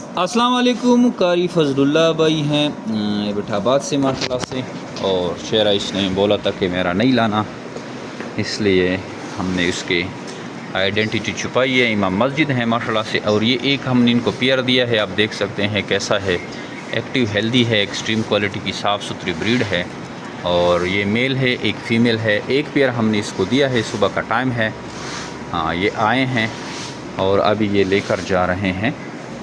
अस्सलाम वालेकुम। कारी फजलुल्लाह भाई हैं एबटाबाद से माशाल्लाह से, और शेरा इसने बोला था कि मेरा नहीं लाना, इसलिए हमने उसके आइडेंटिटी छुपाई है। इमाम मस्जिद है माशाल्लाह से, और ये एक हमने इनको पेयर दिया है, आप देख सकते हैं कैसा है, एक्टिव हेल्दी है, एक्सट्रीम क्वालिटी की साफ़ सुथरी ब्रीड है। और ये मेल है, एक फ़ीमेल है। एक पेयर हमने इसको दिया है, सुबह का टाइम है। हाँ, ये आए हैं और अभी ये लेकर जा रहे हैं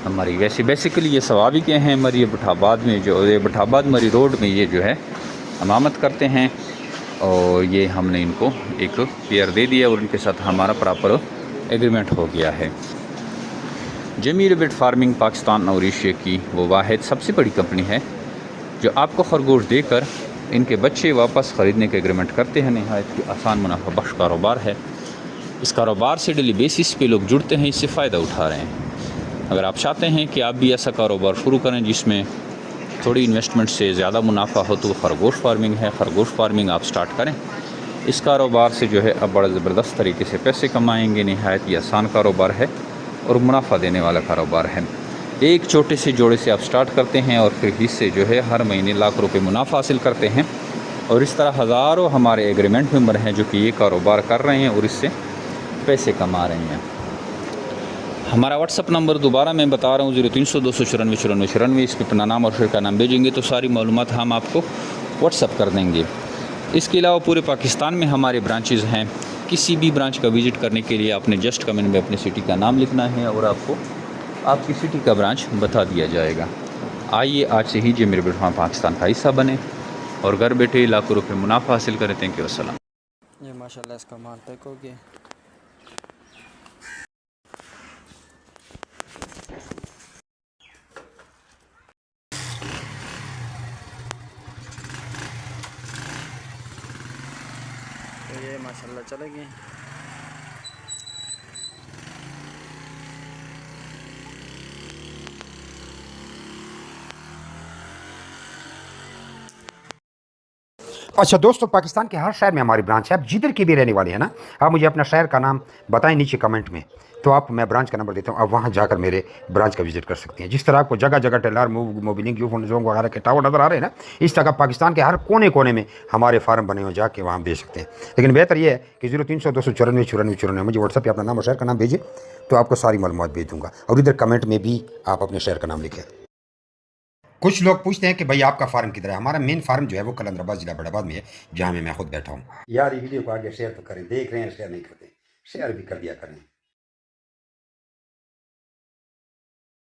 हमारी। वैसे बेसिकली ये सवाबी के हैं मरी एबटाबाद में, जो एबटाबाद मरी रोड में ये जो है इमामत करते हैं। और ये हमने इनको एक पेयर दे दिया और उनके साथ हमारा प्रॉपर एग्रीमेंट हो गया है। जमील बिट फार्मिंग पाकिस्तान और एशिया की वो वाहिद सबसे बड़ी कंपनी है जो आपको खरगोश देकर इनके बच्चे वापस ख़रीदने के एग्रीमेंट करते हैं। नहायत ही आसान मुनाफा बख्श कारोबार है। इस कारोबार से डेली बेसिस पे लोग जुड़ते हैं, इससे फ़ायदा उठा रहे हैं। अगर आप चाहते हैं कि आप भी ऐसा कारोबार शुरू करें जिसमें थोड़ी इन्वेस्टमेंट से ज़्यादा मुनाफा हो, तो खरगोश फार्मिंग है। खरगोश फार्मिंग आप स्टार्ट करें। इस कारोबार से जो है अब बड़ा ज़बरदस्त तरीके से पैसे कमाएंगे। नहायत ही आसान कारोबार है और मुनाफा देने वाला कारोबार है। एक छोटे से जोड़े से आप स्टार्ट करते हैं और फिर इससे जो है हर महीने लाख रुपए मुनाफा हासिल करते हैं। और इस तरह हज़ारों हमारे एग्रीमेंट मेंबर हैं जो कि ये कारोबार कर रहे हैं और इससे पैसे कमा रहे हैं। हमारा व्हाट्सअप नंबर दोबारा मैं बता रहा हूँ 0300 294 94 94। इस पर अपना नाम और शेयर का नाम भेजेंगे तो सारी मालूमात हम आपको व्हाट्सअप कर देंगे। इसके अलावा पूरे पाकिस्तान में हमारे ब्रांचेज़ हैं। किसी भी ब्रांच का विज़िट करने के लिए आपने जस्ट कमेंट में अपनी सिटी का नाम लिखना है और आपको आपकी सिटी का ब्रांच बता दिया जाएगा। आइए आज से ही जो मेरे बिरहा पाकिस्तान का हिस्सा बने और घर बैठे लाखों रुपये मुनाफा हासिल करें। थैंक यू, अस्सलाम। ये माशाल्लाह इसका माल पैक हो गया। तो ये माशाल्लाह चले गए। अच्छा दोस्तों, पाकिस्तान के हर शहर में हमारी ब्रांच है। आप जिधर की भी रहने वाले हैं ना, आप मुझे अपना शहर का नाम बताएं नीचे कमेंट में, तो आप मैं ब्रांच का नंबर देता हूँ। आप वहाँ जाकर मेरे ब्रांच का विजिट कर सकते हैं। जिस तरह आपको जगह जगह टेलर मोबिलिंग जोंग वगैरह के टावर नज़र आ रहे हैं ना, इस तरह पाकिस्तान के हर कोने कोने में हमारे फार्म बने हुए, जाके वहाँ बेच सकते हैं। लेकिन बेहतर यह है कि 0300 294 94 94 मुझे व्हाट्सएप पर अपना नाम और शहर का नाम भेजिए, तो आपको सारी मालूमात भेज दूँगा। और इधर कमेंट में भी आप अपने शहर का नाम लिखें। कुछ लोग पूछते हैं कि भाई आपका फार्म किधर है। हमारा मेन फार्म जो है वो कलंदराबाद जिला एबटाबाद में है, जहाँ मैं खुद बैठा हूँ। यार ये वीडियो को आगे शेयर तो करें। देख रहे हैं शेयर नहीं करते, शेयर भी कर दिया करें।